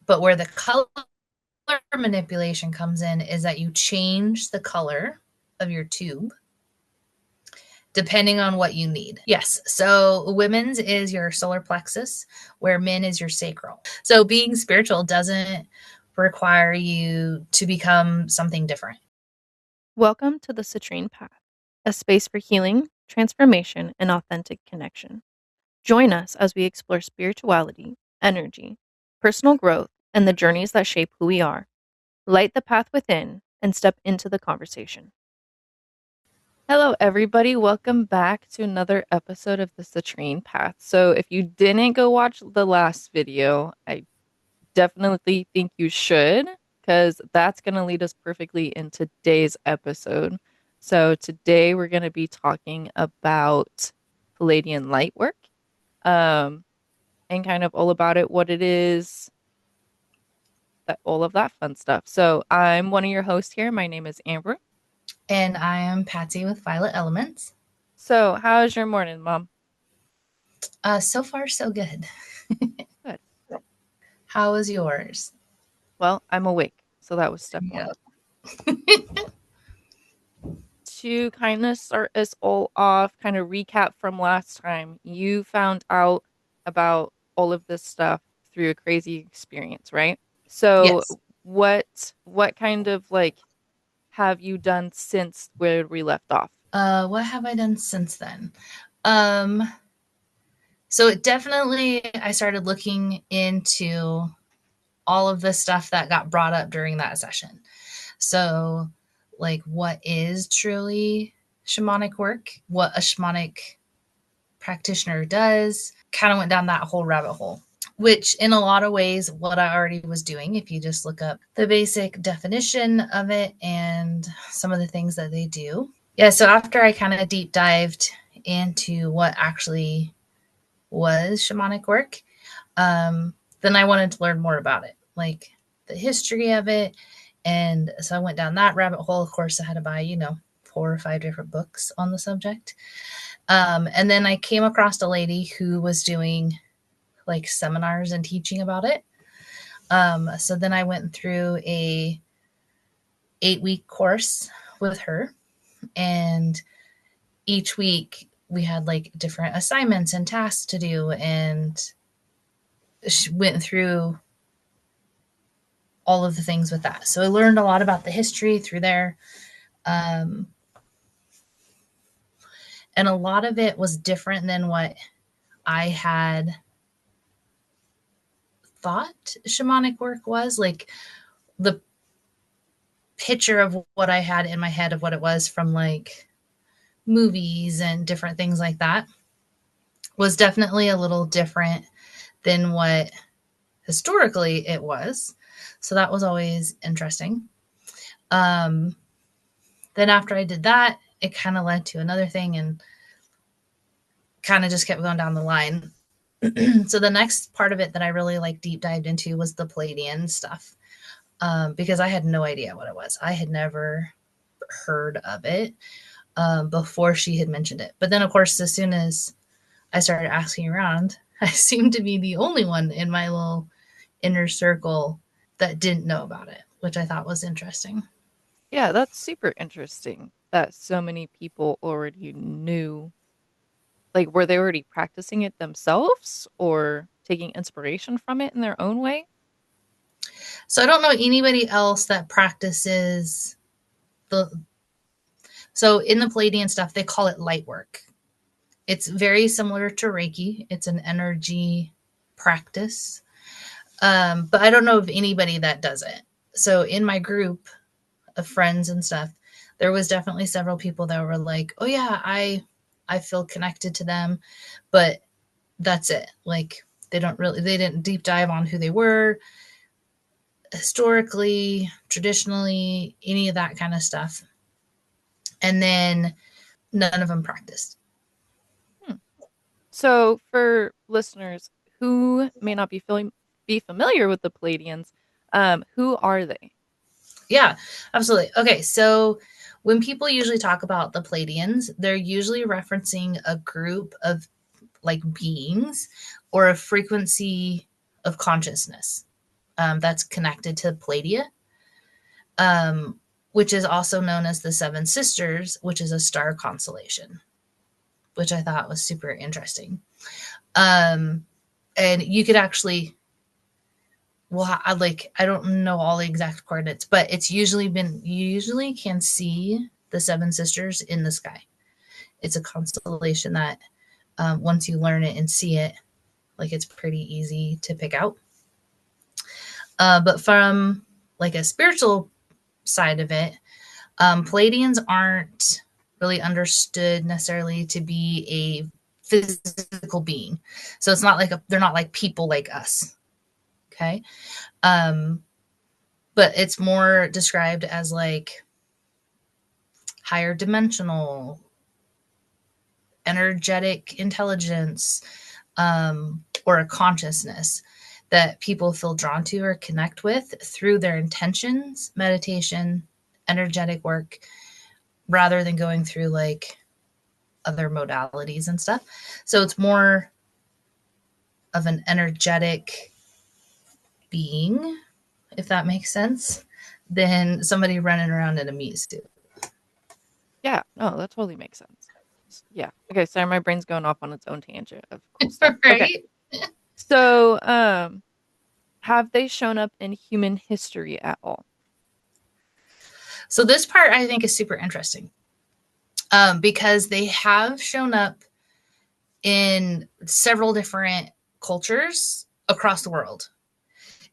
But where the color manipulation comes in is that you change the color of your tube depending on what you need. Yes. So women's is your solar plexus, where men is your sacral. So being spiritual doesn't require you to become something different. Welcome to the Citrine Path, a space for healing, transformation, and authentic connection. Join us as we explore spirituality, energy, personal growth, and the journeys that shape who we are. Light the path within and step into the conversation. Hello, everybody. Welcome back to another episode of the Citrine Path. So, if you didn't go watch the last video, I definitely think you should, because that's going to lead us perfectly in today's episode. So today we're going to be talking about Pleiadian light work, um, and kind of all about it, what it is, that all of that fun stuff. So I'm one of your hosts here. My name is Amber. And I am Patsy with Violet Elements. So how's your morning, Mom? So far, so good. Good. How was yours? Well, I'm awake, so that was step Yeah. one. To kind of start us all off, kind of recap from last time, you found out about all of this stuff through a crazy experience, right? So Yes. what kind of like have you done since where we left off? What have I done since then? Um, so it definitely, I started looking into all of the stuff that got brought up during that session. So, like, what is truly shamanic work? What a shamanic practitioner does? Kind of went down that whole rabbit hole, which in a lot of ways, what I already was doing, if you just look up the basic definition of it and some of the things that they do. Yeah, so after I kind of deep dived into what actually was shamanic work, then I wanted to learn more about it, like the history of it. And so I went down that rabbit hole. Of course, I had to buy, 4 or 5 different books on the subject. And then I came across a lady who was doing like seminars and teaching about it. So then I went through a 8-week course with her, and each week we had like different assignments and tasks to do, and she went through all of the things with that. So I learned a lot about the history through there. Um, and a lot of it was different than what I had thought shamanic work was. Like the picture of what I had in my head of what it was from like movies and different things like that was definitely a little different than what historically it was. So that was always interesting. Um, then after I did that, it kind of led to another thing and kind of just kept going down the line. So the next part of it that I really like deep dived into was the Pleiadian stuff, because I had no idea what it was. I had never heard of it before she had mentioned it. But then, of course, as soon as I started asking around, I seemed to be the only one in my little inner circle that didn't know about it, which I thought was interesting. Yeah, that's super interesting that so many people already knew. Like, were they already practicing it themselves or taking inspiration from it in their own way? So I don't know anybody else that practices the. So in the Palladian stuff, they call it light work. It's very similar to Reiki. It's an energy practice, but I don't know of anybody that does it. So in my group of friends and stuff, there was definitely several people that were like, "Oh yeah, I feel connected to them," but that's it. Like they didn't deep dive on who they were historically, traditionally, any of that kind of stuff. And then none of them practiced. Hmm. So, for listeners who may not be familiar with the Palladians, who are they? Yeah, absolutely. Okay, so when people usually talk about the Pleiadians, they're usually referencing a group of like beings or a frequency of consciousness. that's connected to Pleiadia, um, which is also known as the Seven Sisters, which is a star constellation, which I thought was super interesting. Um, and you could actually, well, I don't know all the exact coordinates, but it's usually been, you usually can see the Seven Sisters in the sky. It's a constellation that once you learn it and see it, like it's pretty easy to pick out. But from like a spiritual side of it, Pleiadians aren't really understood necessarily to be a physical being. So it's not like they're not like people like us. Okay. Um, but it's more described as like higher dimensional, energetic intelligence, or a consciousness that people feel drawn to or connect with through their intentions, meditation, energetic work, rather than going through like other modalities and stuff. So it's more of an energetic being, if that makes sense, than somebody running around in a meat suit. Yeah, no, that totally makes sense. Yeah. Okay, sorry, my brain's going off on its own tangent of cool stuff. Okay. Right? So, have they shown up in human history at all? So this part I think is super interesting, because they have shown up in several different cultures across the world.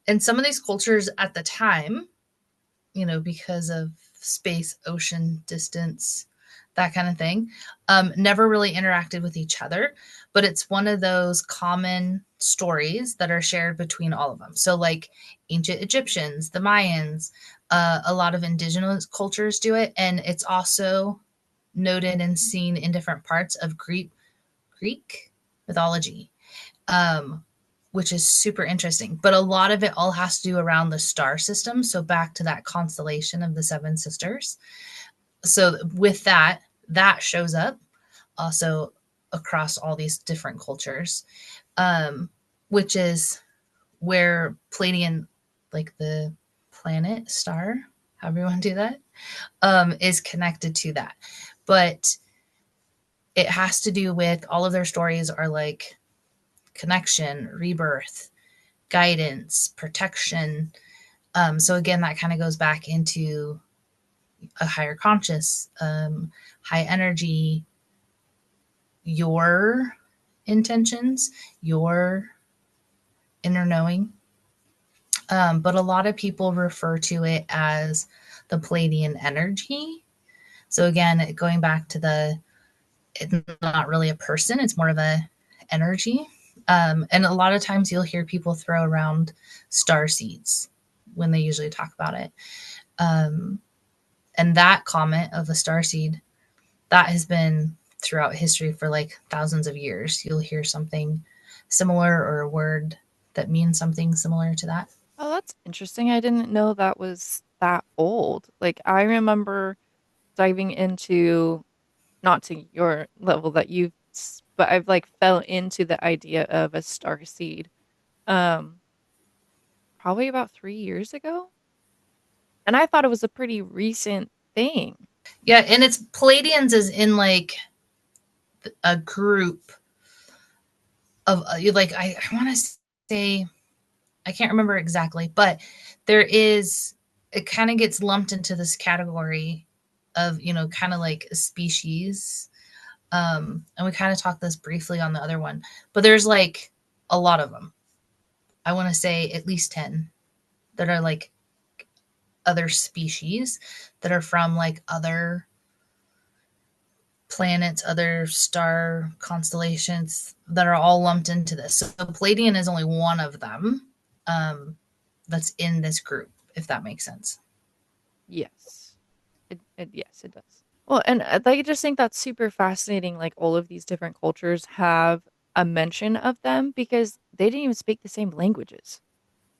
And some of these cultures at the time, because of space, ocean, distance, that kind of thing, never really interacted with each other. But it's one of those common stories that are shared between all of them. So, like ancient Egyptians, the Mayans, a lot of indigenous cultures do it. And it's also noted and seen in different parts of Greek mythology, um, which is super interesting. But a lot of it all has to do around the star system. So back to that constellation of the Seven Sisters. So with that, that shows up also across all these different cultures, um, which is where Pleiadian, like the planet star, however you want to do that, is connected to that. But it has to do with all of their stories are like connection, rebirth, guidance, protection. So again, that kind of goes back into a higher conscious, high energy, your intentions, your inner knowing. But a lot of people refer to it as the Pleiadian energy. So again, going back to it's not really a person; it's more of a energy. And a lot of times you'll hear people throw around star seeds when they usually talk about it. Um, and that comment of a star seed, that has been throughout history for like thousands of years. You'll hear something similar or a word that means something similar to that. Oh, that's interesting. I didn't know that was that old. Like, I remember diving into, not to your level that you've, but I've like fell into the idea of a star seed, um, probably about 3 years ago. And I thought it was a pretty recent thing. Yeah, and it's Pleiadians is in like a group of like I want to say, I can't remember exactly, but there is, it kind of gets lumped into this category of, kind of like a species. And we kind of talked this briefly on the other one, but there's like a lot of them. I want to say at least 10 that are like other species that are from like other planets, other star constellations that are all lumped into this. So Pleiadian is only one of them, that's in this group, if that makes sense. Yes. Yes, it does. Well, and I just think that's super fascinating. Like, all of these different cultures have a mention of them because they didn't even speak the same languages.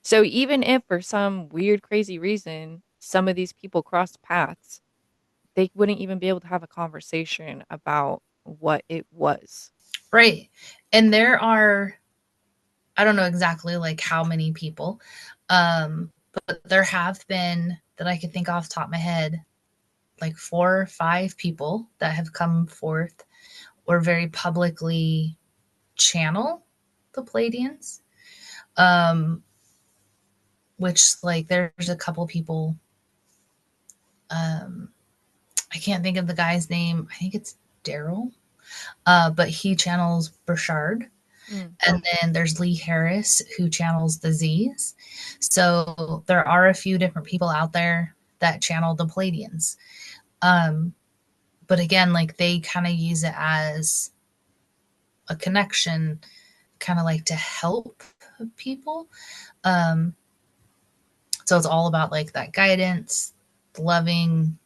So even if for some weird, crazy reason, some of these people crossed paths, they wouldn't even be able to have a conversation about what it was. Right. And there are, I don't know exactly like how many people, But there have been, that I can think off the top of my head, like 4 or 5 people that have come forth or very publicly channel the Pleiadians. Um, which, like, there's a couple people. Um, I can't think of the guy's name. I think it's Daryl. But he channels Burchard. Mm. And then there's Lee Harris, who channels the Z's. So there are a few different people out there that channel the Pleiadians. Um, but again, like, they kind of use it as a connection, kind of like to help people. Um, so it's all about like that guidance, loving,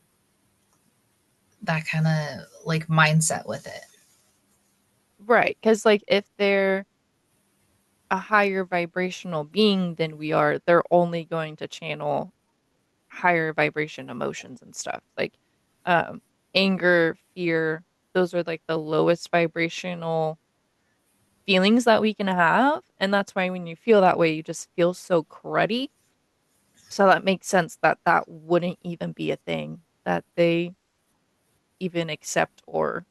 that kind of like mindset with it. Right, because like if they're a higher vibrational being than we are, they're only going to channel higher vibration emotions and stuff. Like um anger, fear, those are like the lowest vibrational feelings that we can have. And that's why when you feel that way, you just feel so cruddy. So that makes sense that that wouldn't even be a thing that they even accept or,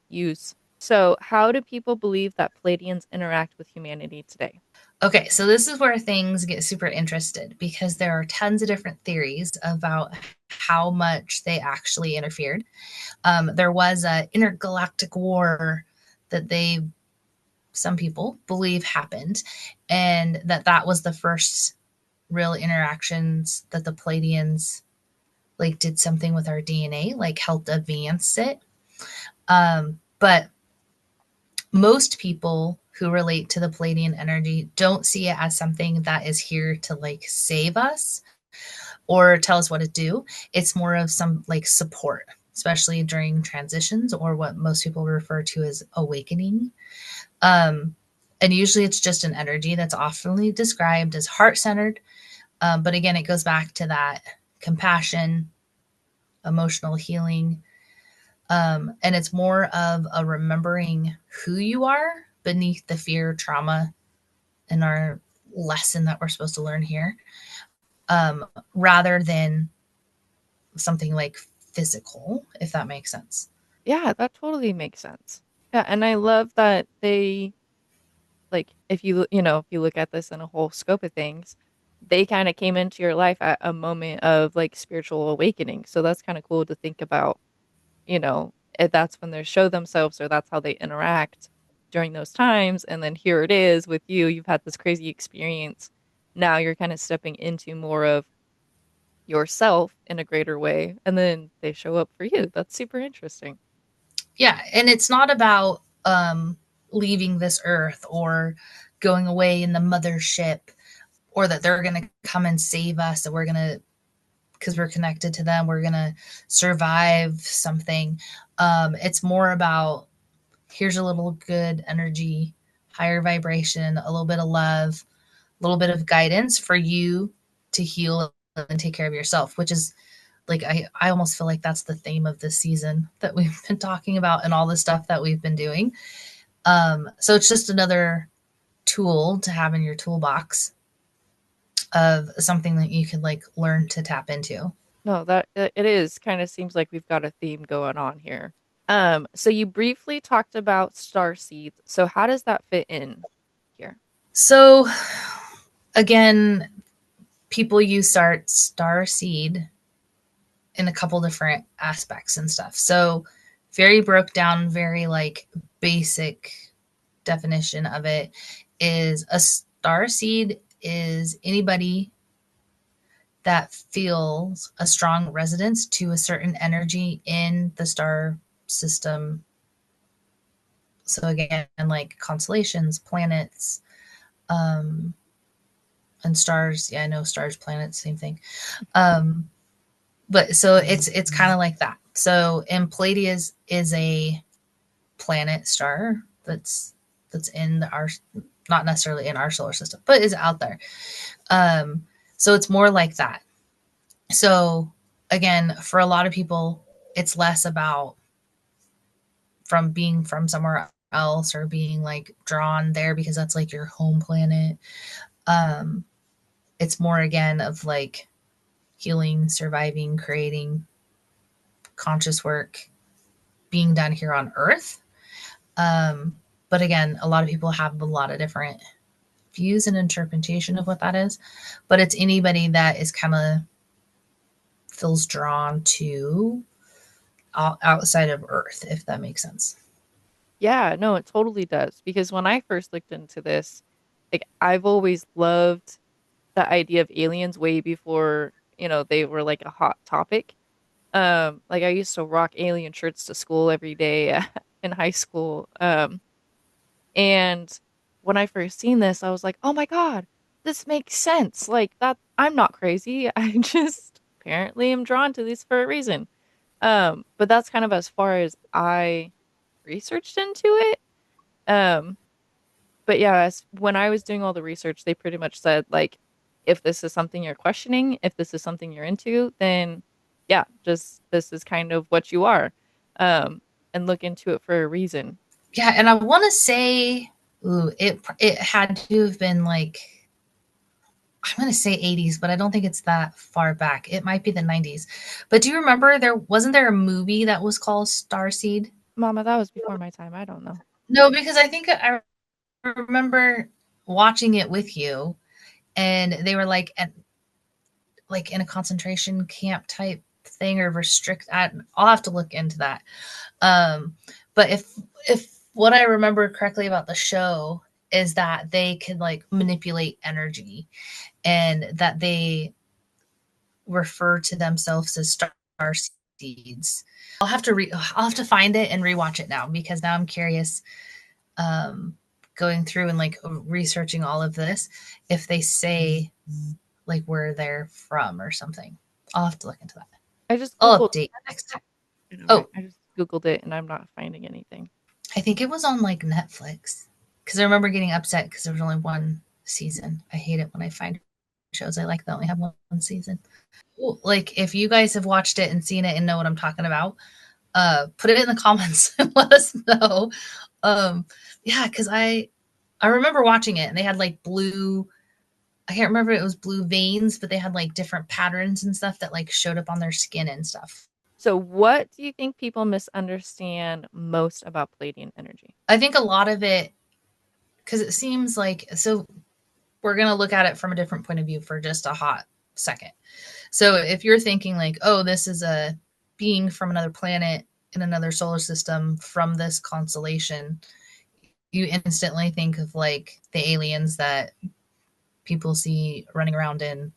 use. So, how do people believe that Palladians interact with humanity today? Okay, so this is where things get super interested because there are tons of different theories about how much they actually interfered. There was a intergalactic war that some people believe happened, and that was the first real interactions that the Pleiadians like did something with our DNA, like helped advance it. But most people who relate to the Pleiadian energy don't see it as something that is here to like save us or tell us what to do. It's more of some like support, especially during transitions or what most people refer to as awakening. Um, and usually it's just an energy that's often described as heart centered. But again, it goes back to that compassion, emotional healing. And it's more of a remembering who you are beneath the fear, trauma, and our lesson that we're supposed to learn here, rather than something like physical, if that makes sense. Yeah, that totally makes sense. Yeah, and I love that they like if you look at this in a whole scope of things, they kind of came into your life at a moment of like spiritual awakening. So that's kind of cool to think about, if that's when they show themselves or that's how they interact during those times. And then here it is with you, you've had this crazy experience. Now you're kind of stepping into more of yourself in a greater way, and then they show up for you. That's super interesting. Yeah, and it's not about leaving this earth or going away in the mothership, or that they're going to come and save us and we're going to, because we're connected to them, we're going to survive something. It's more about, here's a little good energy, higher vibration, a little bit of love, a little bit of guidance for you to heal and take care of yourself, which is like, I almost feel like that's the theme of this season that we've been talking about and all the stuff that we've been doing. So it's just another tool to have in your toolbox of something that you could like learn to tap into. No, that it is kind of seems like we've got a theme going on here. So you briefly talked about star seeds. So how does that fit in here? So again, people use star seed in a couple different aspects and stuff. So very broke down, very like basic definition of it is a star seed is anybody that feels a strong resonance to a certain energy in the star system. So again, like constellations, planets, um, and stars. Yeah, I know stars, planets, same thing. Um, but so it's kind of like that. So and Pleiades is a planet star that's in our, not necessarily in our solar system, but is out there. So it's more like that. So again, for a lot of people, it's less about from being from somewhere else or being like drawn there because that's like your home planet. Um, It's more again of like healing, surviving, creating conscious work being done here on Earth. Um, but again, a lot of people have a lot of different views and interpretation of what that is. But it's anybody that is kind of feels drawn to outside of Earth, if that makes sense. Yeah, no, it totally does. Because when I first looked into this, like I've always loved the idea of aliens way before, they were like a hot topic. Like I used to rock alien shirts to school every day in high school. And when I first seen this, I was like, "Oh my God, this makes sense." Like that I'm not crazy. I just apparently am drawn to these for a reason. But that's kind of as far as I researched into it. Um, but yeah, when I was doing all the research, they pretty much said like, if this is something you're questioning, if this is something you're into, then yeah, just this is kind of what you are. Um, and look into it for a reason. Yeah, and I want to say, it had to have been like I'm going to say 80s, but I don't think it's that far back. It might be the 90s. But do you remember there a movie that was called Starseed? Mama, that was before my time. I don't know. No, because I think I remember watching it with you, and they were like in a concentration camp type thing or restrict. I'll have to look into that. But if what I remember correctly about the show is that they could like manipulate energy and that they refer to themselves as star seeds. I'll have to find it and rewatch it now because now I'm curious. Going through and like researching all of this, if they say like where they're from or something, I'll have to look into that. I just I'll Googled, update next time. I know, right? Oh, I just Googled it and I'm not finding anything. I think it was on like Netflix because I remember getting upset because there was only one season. I hate it when I find shows I like that only have one season. Like if you guys have watched it and seen it and know what I'm talking about, put it in the comments and let us know. Um, yeah, because I remember watching it and they had like blue. I can't remember if it was blue veins, but they had like different patterns and stuff that like showed up on their skin and stuff. So, what do you think people misunderstand most about Pleiadian energy? I think a lot of it because it seems like so we're going to look at it from a different point of view for just a hot second. So if you're thinking like, oh, this is a being from another planet in another solar system from this constellation, you instantly think of like the aliens that people see running around in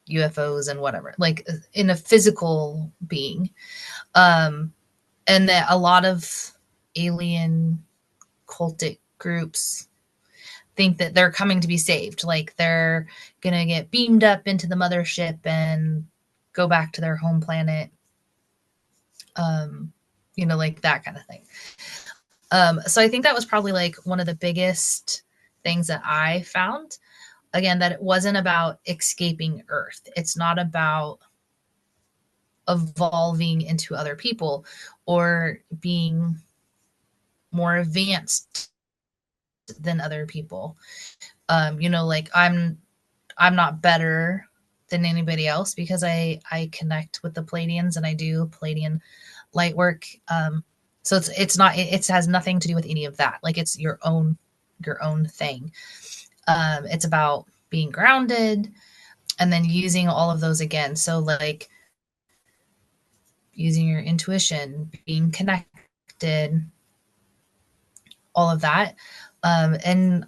UFOs and whatever, like in a physical being. Um, and that a lot of alien cultic groups think that they're coming to be saved. Like they're going to get beamed up into the mothership and go back to their home planet. Um, like that kind of thing. So I think that was probably like one of the biggest things that I found. Again, that it wasn't about escaping Earth. It's not about evolving into other people or being more advanced than other people. Like I'm not better than anybody else because I connect with the Pleiadians and I do Pleiadian light work. So it's not it has nothing to do with any of that. Like it's your own thing. It's about being grounded and then using all of those again. So like using your intuition, being connected, all of that. And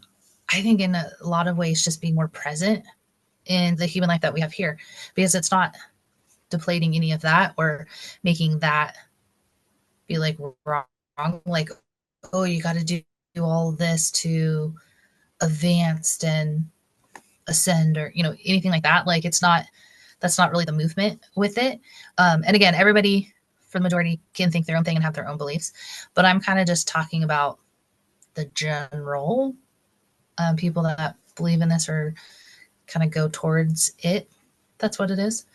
I think in a lot of ways, just being more present in the human life that we have here, because it's not depleting any of that or making that be like wrong. Like, oh, you got to do all this to advance and ascend or, anything like that. Like, that's not really the movement with it. And again, everybody for the majority can think their own thing and have their own beliefs. But I'm kind of just talking about the general people that believe in this or kind of go towards it. That's what it is.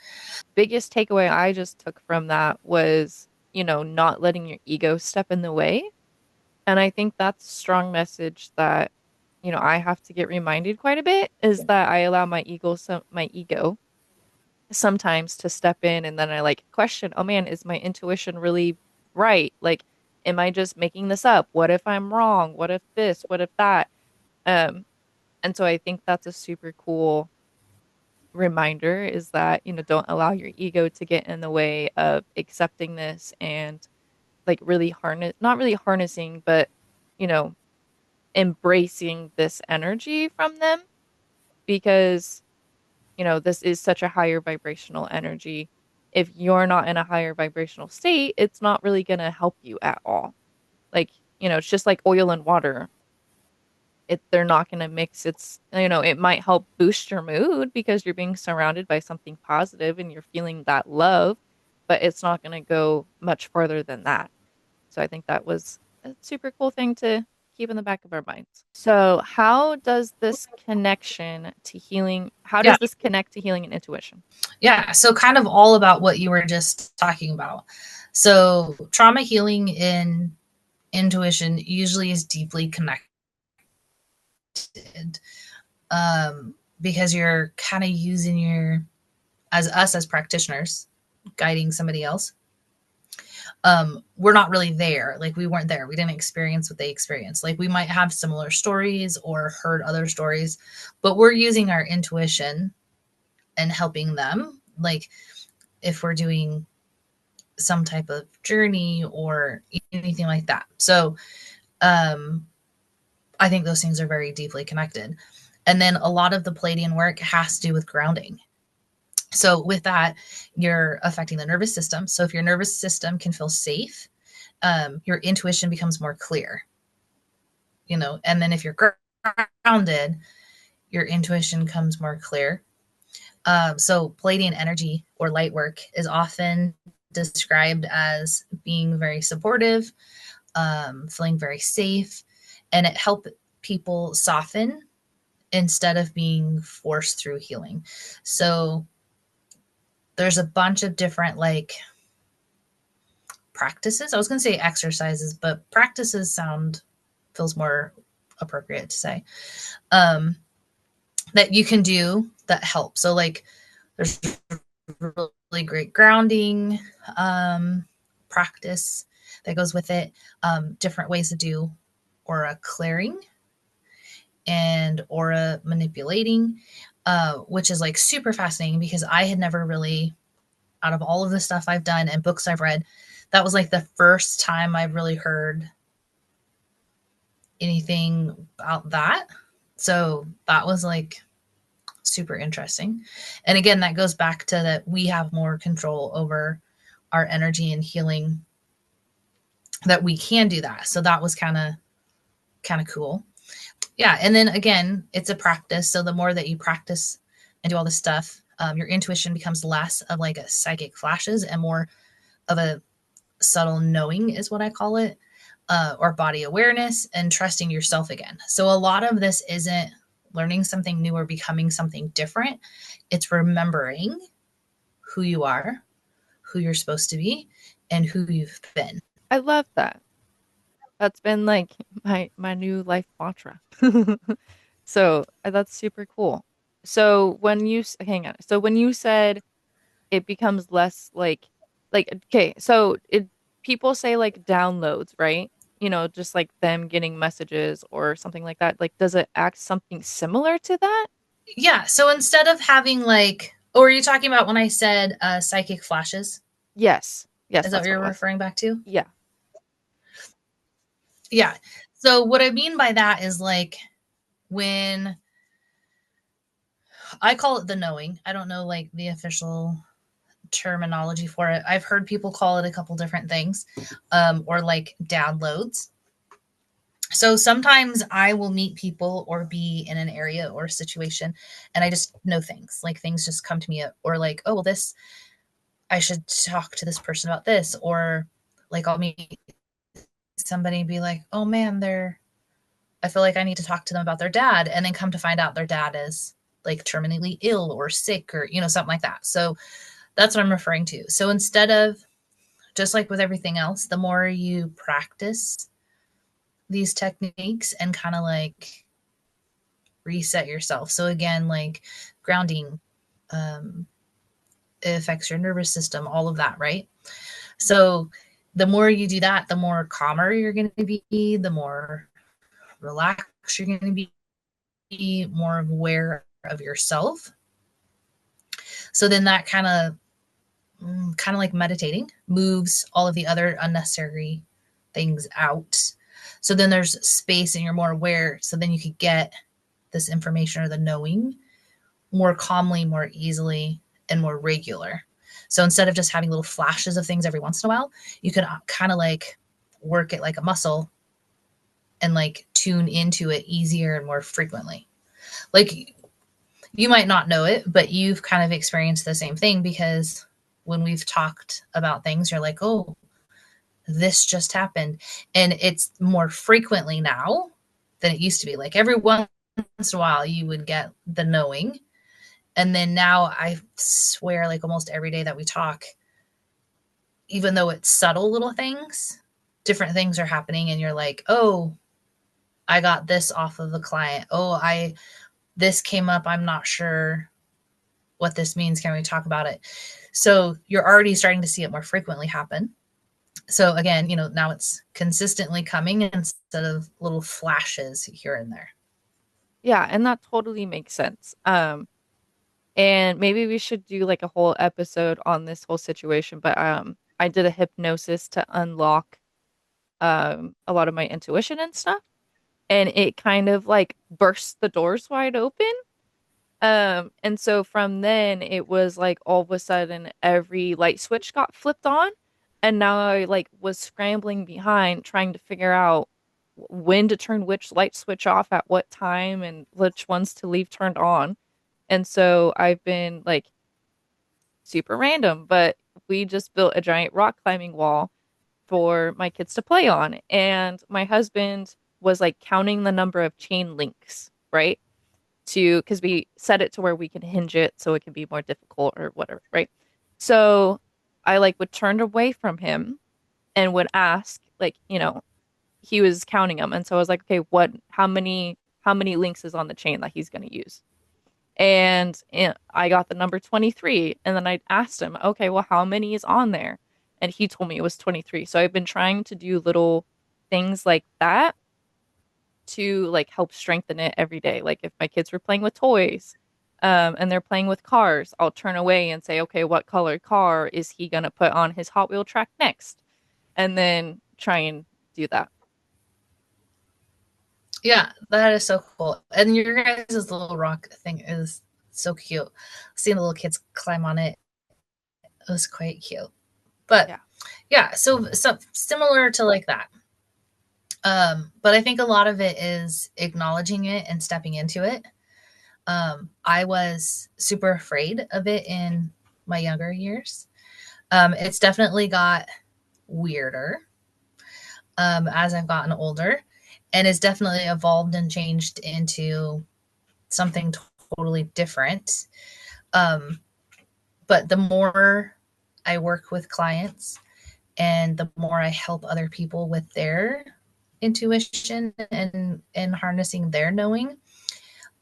Biggest takeaway I just took from that was, not letting your ego step in the way. And I think that's a strong message that I have to get reminded quite a bit is that I allow my ego sometimes to step in, and then I like question, oh man, is my intuition really right? Like, am I just making this up? What if I'm wrong? What if this? What if that? Um, and so I think that's a super cool reminder is that, don't allow your ego to get in the way of accepting this and like really not really harnessing, but, you know, embracing this energy from them because, this is such a higher vibrational energy. If you're not in a higher vibrational state, it's not really going to help you at all. Like, it's just like oil and water. They're not going to mix. It might help boost your mood because you're being surrounded by something positive and you're feeling that love, but it's not going to go much further than that. So I think that was a super cool thing to keep in the back of our minds. So how Yeah. does this connect to healing and intuition? Yeah. So, kind of all about what you were just talking about. So, trauma healing in intuition usually is deeply connected, because you're kind of using as us as practitioners, guiding somebody else. We're not really there. Like, we weren't there. We didn't experience what they experienced. Like, we might have similar stories or heard other stories, but we're using our intuition and helping them. Like, if we're doing some type of journey or anything like that. So, um, I think those things are very deeply connected. And then a lot of the Pleiadian work has to do with grounding. So, with that, you're affecting the nervous system. So, if your nervous system can feel safe, your intuition becomes more clear, and then if you're grounded, your intuition comes more clear. So, Pleiadian energy or light work is often described as being very supportive, feeling very safe, and it helped people soften instead of being forced through healing. So there's a bunch of different like practices. I was going to say exercises, but practices feels more appropriate to say. Um, that you can do that help. So like there's really great grounding practice that goes with it. Different ways to do aura clearing and aura manipulating, which is like super fascinating because I had never really, out of all of the stuff I've done and books I've read, that was like the first time I've really heard anything about that. So that was like super interesting. And again, that goes back to that we have more control over our energy and healing, that we can do that. So that was kind of cool. Yeah. And then again, it's a practice. So the more that you practice and do all this stuff, your intuition becomes less of like a psychic flashes and more of a subtle knowing, is what I call it, or body awareness and trusting yourself again. So a lot of this isn't learning something new or becoming something different. It's remembering who you are, who you're supposed to be, and who you've been. I love that. That's been like my new life mantra. So that's super cool. So hang on. So when you said it becomes less like okay, so it people say like downloads, right? Just like them getting messages or something like that. Like, does it act something similar to that? Yeah. So instead of having like, oh, are you talking about when I said psychic flashes? Yes. Yes, Is that what that's what you're it was. referring back to? Yeah. Yeah. So what I mean by that is like when I call it the knowing, I don't know like the official terminology for it. I've heard people call it a couple different things, or like downloads. So sometimes I will meet people or be in an area or a situation and I just know things. Like things just come to me, or like, oh, well, this, I should talk to this person about this. Or like I'll meet somebody and be like, oh man, I feel like I need to talk to them about their dad. And then come to find out their dad is like terminally ill or sick or, something like that. So that's what I'm referring to. So instead of, just like with everything else, the more you practice these techniques and kind of like reset yourself. So again, like grounding, it affects your nervous system, all of that, right? So the more you do that, the more calmer you're going to be, the more relaxed you're going to be, more aware of yourself. So then that kind of like meditating moves all of the other unnecessary things out. So then there's space and you're more aware. So then you could get this information or the knowing more calmly, more easily, and more regular. So instead of just having little flashes of things every once in a while, you can kind of like work it like a muscle and like tune into it easier and more frequently. Like you might not know it, but you've kind of experienced the same thing because when we've talked about things, you're like, oh, this just happened. And it's more frequently now than it used to be. Like every once in a while, you would get the knowing. And then now I swear, like almost every day that we talk, even though it's subtle little things, different things are happening. And you're like, oh, I got this off of the client. Oh, this came up. I'm not sure what this means. Can we talk about it? So you're already starting to see it more frequently happen. So again, now it's consistently coming instead of little flashes here and there. Yeah, and that totally makes sense. And maybe we should do like a whole episode on this whole situation, but I did a hypnosis to unlock a lot of my intuition and stuff, and it kind of like burst the doors wide open. And so from then it was like all of a sudden every light switch got flipped on, and now I like was scrambling behind trying to figure out when to turn which light switch off at what time and which ones to leave turned on. And so I've been like super random, but we just built a giant rock climbing wall for my kids to play on. And my husband was like counting the number of chain links, right? Because we set it to where we can hinge it so it can be more difficult or whatever, right? So I like would turn away from him and would ask, like, he was counting them. And so I was like, okay, how many links is on the chain that he's going to use? And I got the number 23. And then I asked him, okay, well, how many is on there? And he told me it was 23. So I've been trying to do little things like that to like help strengthen it every day. Like if my kids were playing with toys, and they're playing with cars, I'll turn away and say, okay, what color car is he gonna put on his Hot Wheel track next? And then try and do that. Yeah, that is so cool. And your guys' little rock thing is so cute. Seeing the little kids climb on it, it was quite cute. But Yeah. yeah, so similar to like that. But I think a lot of it is acknowledging it and stepping into it. I was super afraid of it in my younger years. It's definitely got weirder as I've gotten older, and it's definitely evolved and changed into something totally different. Um, but the more I work with clients and the more I help other people with their intuition and harnessing their knowing,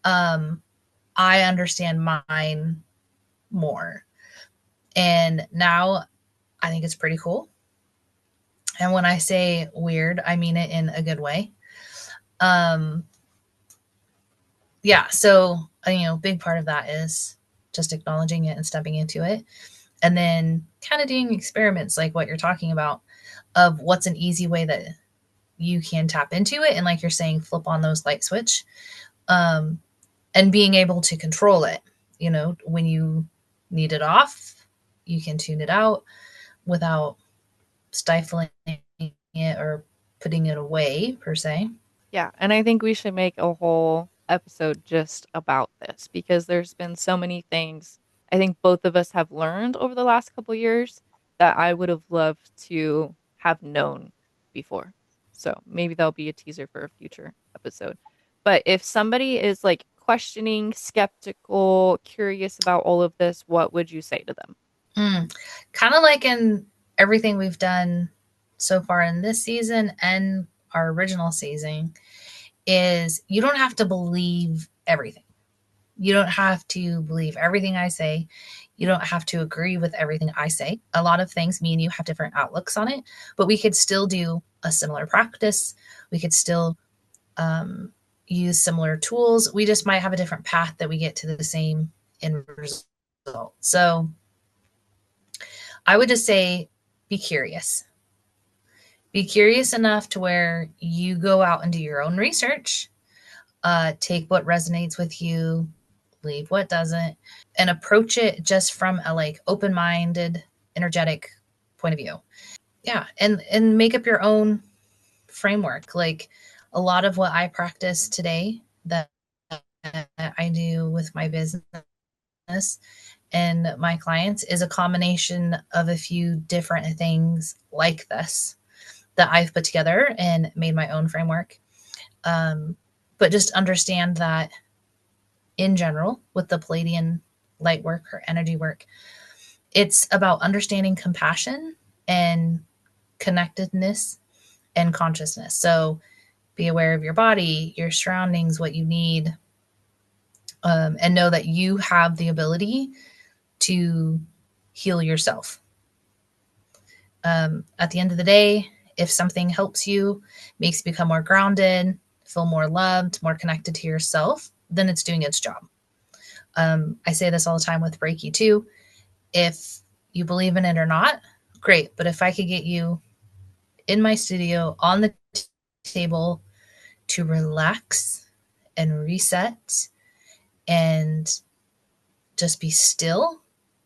um, I understand mine more. And now I think it's pretty cool. And when I say weird, I mean it in a good way. Um, yeah, so big part of that is just acknowledging it and stepping into it, and then kind of doing experiments like what you're talking about of what's an easy way that you can tap into it, and like you're saying, flip on those light switch, um, and being able to control it. When you need it off, you can tune it out without stifling it or putting it away per se. Yeah, and I think we should make a whole episode just about this because there's been so many things I think both of us have learned over the last couple years that I would have loved to have known before. So maybe that'll be a teaser for a future episode. But if somebody is like questioning, skeptical, curious about all of this, what would you say to them? Kind of like in everything we've done so far in this season and our original season, is you don't have to believe everything. You don't have to believe everything I say. You don't have to agree with everything I say. A lot of things, me and you have different outlooks on it, but we could still do a similar practice. We could still use similar tools. We just might have a different path that we get to the same end result. So I would just say be curious. Be curious enough to where you go out and do your own research, take what resonates with you, leave what doesn't, and approach it just from a like open-minded, energetic point of view. Yeah, and make up your own framework. Like a lot of what I practice today that I do with my business and my clients is a combination of a few different things like this that I've put together and made my own framework. But just understand that in general, with the Pleiadian light work or energy work, it's about understanding compassion and connectedness and consciousness. So be aware of your body, your surroundings, what you need, and know that you have the ability to heal yourself. At the end of the day, if something helps you, makes you become more grounded, feel more loved, more connected to yourself, then it's doing its job. I say this all the time with Reiki too. If you believe in it or not, great. But if I could get you in my studio on the table to relax and reset and just be still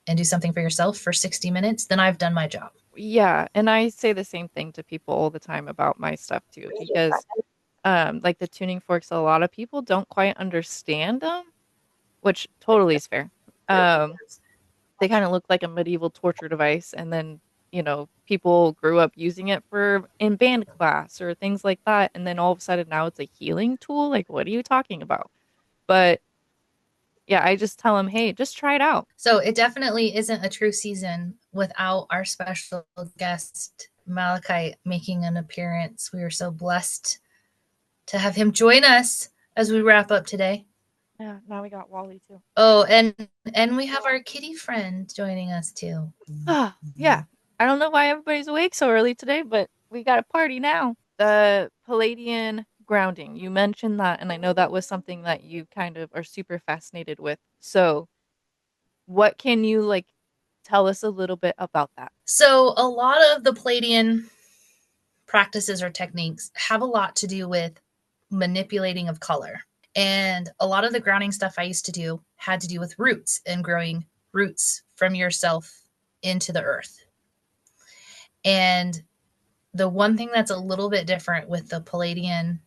and do something for yourself for 60 minutes, then I've done my job. Yeah, and I say the same thing to people all the time about my stuff too, because like the tuning forks, a lot of people don't quite understand them, which totally is fair. They kind of look like a medieval torture device, and then, people grew up using it for in band class or things like that, and then all of a sudden now it's a healing tool. Like, what are you talking about? But yeah, I just tell them, hey, just try it out. So it definitely isn't a true season without our special guest, Malachite, making an appearance. We are so blessed to have him join us as we wrap up today. Yeah, now we got Wally too. Oh, and we have our kitty friend joining us too. Ah, yeah. I don't know why everybody's awake so early today, but we got a party now. The Palladian grounding. You mentioned that, and I know that was something that you kind of are super fascinated with. So, what can you tell us a little bit about that? So a lot of the Pleiadian practices or techniques have a lot to do with manipulating of color. And a lot of the grounding stuff I used to do had to do with roots and growing roots from yourself into the earth. And the one thing that's a little bit different with the Pleiadian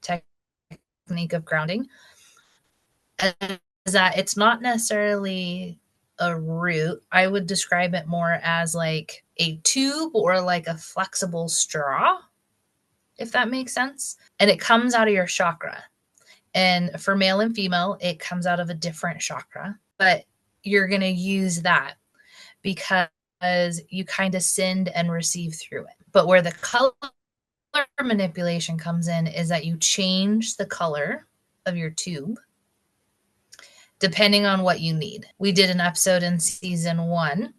technique of grounding is that it's not necessarily a root. I would describe it more as like a tube or like a flexible straw, if that makes sense. And it comes out of your chakra. And for male and female, it comes out of a different chakra, but you're going to use that because you kind of send and receive through it. But where the color manipulation comes in is that you change the color of your tube depending on what you need. We did an episode in season 1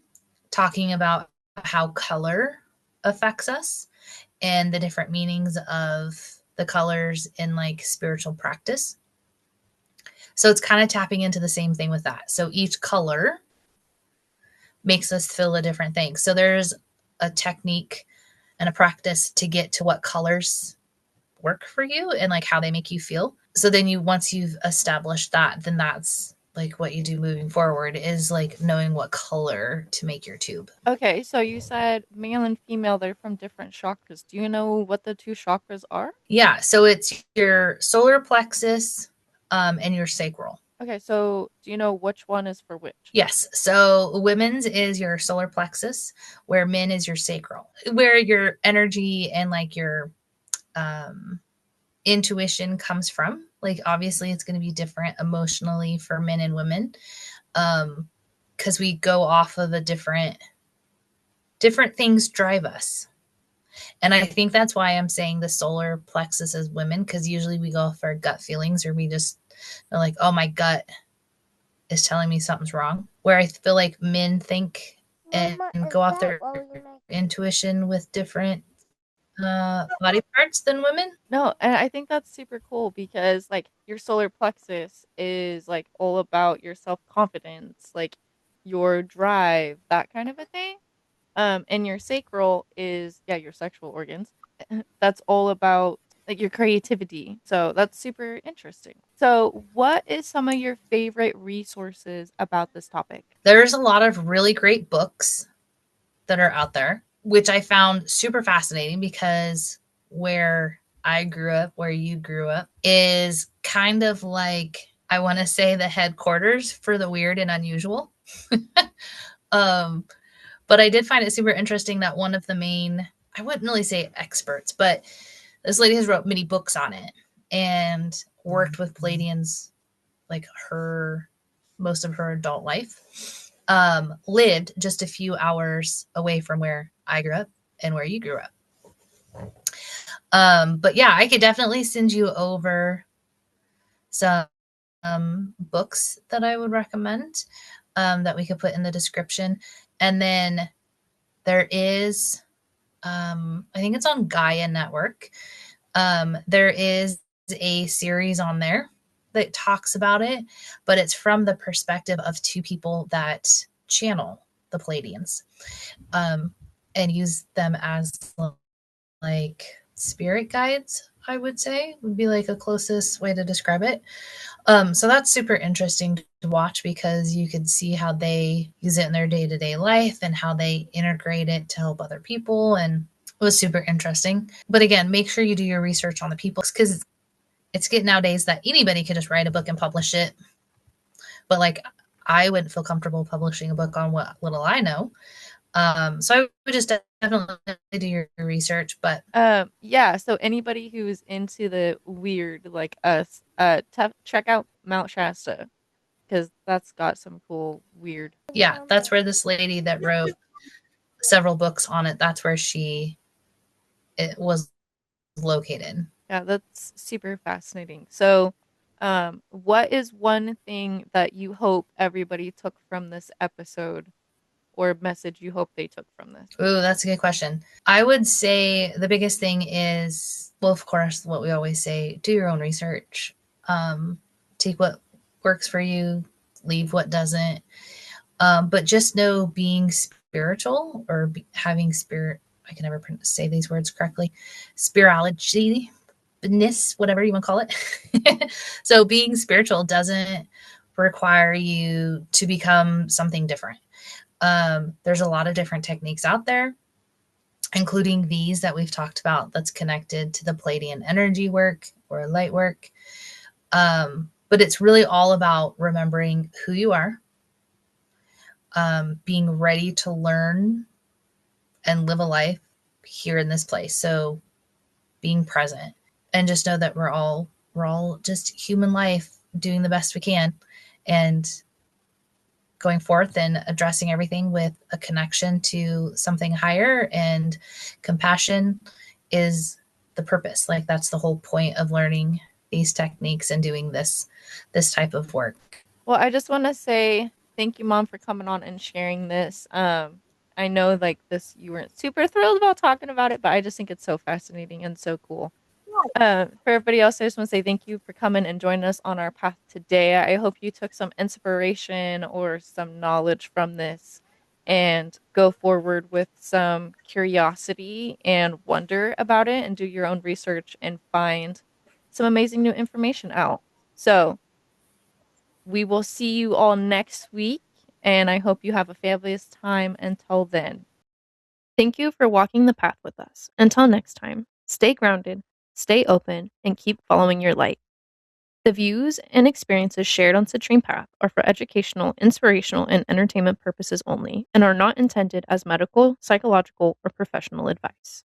talking about how color affects us and the different meanings of the colors in like spiritual practice. So it's kind of tapping into the same thing with that. So each color makes us feel a different thing. So there's a technique and a practice to get to what colors work for you and like how they make you feel. So then once you've established that, then that's like what you do moving forward is like knowing what color to make your tube. Okay, so you said male and female, they're from different chakras. Do you know what the two chakras are? Yeah, so it's your solar plexus and your sacral. Okay, so do you know which one is for which? Yes. So women's is your solar plexus, where men is your sacral, where your energy and like your intuition comes from. Like obviously it's going to be different emotionally for men and women because we go off of a different things drive us. And I think that's why I'm saying the solar plexus as women, because usually we go off our gut feelings or we just They're like, oh, my gut is telling me something's wrong. Where I feel like men think and go off their intuition with different body parts than women. No, and I think that's super cool because like your solar plexus is like all about your self-confidence, like your drive, that kind of a thing. And your sacral is yeah, your sexual organs. That's all about like your creativity. So that's super interesting. So, what is some of your favorite resources about this topic? There's a lot of really great books that are out there, which I found super fascinating because where I grew up, where you grew up, is kind of like, I want to say, the headquarters for the weird and unusual. um, but I did find it super interesting that one of the main, I wouldn't really say experts, but this lady has wrote many books on it and worked with Pleiadians like her most of her adult life. Lived just a few hours away from where I grew up and where you grew up. But yeah, I could definitely send you over some books that I would recommend that we could put in the description. And then there is, I think it's on Gaia Network. There is a series on there that talks about it, but it's from the perspective of two people that channel the Pleiadians and use them as like spirit guides, I would say, would be like a closest way to describe it. So that's super interesting to watch because you could see how they use it in their day to day life and how they integrate it to help other people. And it was super interesting. But again, make sure you do your research on the people because it's getting nowadays that anybody can just write a book and publish it. But like, I wouldn't feel comfortable publishing a book on what little I know. So I would just definitely do your research. But Yeah, so anybody who's into the weird like us, check out Mount Shasta because that's got some cool weird. yeah, that's where this lady that wrote several books on it, that's where it was located. Yeah, that's super fascinating. So, what is one thing that you hope everybody took from this episode or message you hope they took from this? Ooh, that's a good question. I would say the biggest thing is, well, of course, what we always say, do your own research. Take what works for you, leave what doesn't. But just know being spiritual or having spirit, I can never say these words correctly, spirituality, whatever you want to call it. So being spiritual doesn't require you to become something different. There's a lot of different techniques out there, including these that we've talked about that's connected to the Pleiadian energy work or light work. But it's really all about remembering who you are, being ready to learn and live a life here in this place. So being present and just know that we're all just human life doing the best we can and going forth and addressing everything with a connection to something higher, and compassion is the purpose. Like that's the whole point of learning these techniques and doing this type of work. Well, I just want to say thank you, Mom, for coming on and sharing this. I know like this, you weren't super thrilled about talking about it, but I just think it's so fascinating and so cool. For everybody else, I just want to say thank you for coming and joining us on our path today. I hope you took some inspiration or some knowledge from this and go forward with some curiosity and wonder about it and do your own research and find some amazing new information out. So, we will see you all next week, and I hope you have a fabulous time until then. Thank you for walking the path with us. Until next time, stay grounded, stay open, and keep following your light. The views and experiences shared on Citrine Path are for educational, inspirational, and entertainment purposes only and are not intended as medical, psychological, or professional advice.